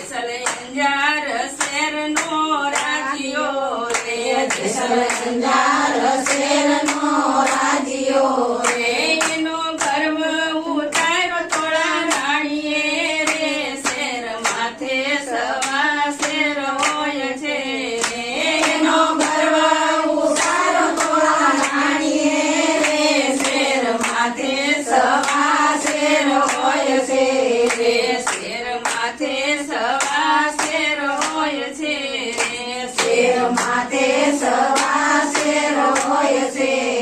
અંજાર શેરનો રાજીયો રે અંજાર શેરનો રાજીયો રે એનો ગર્વ ઉતાર્યો થોડા રાણીએ રે શેર માથે સવા શેર હોય છે એનો ગર્વ ઉતારો તોળા રાણીએ રે શેર માથે સવા શેર હોય છે રે શેર માથે સવા શેર હોય છે શેર માથે સવા શેર હોય છે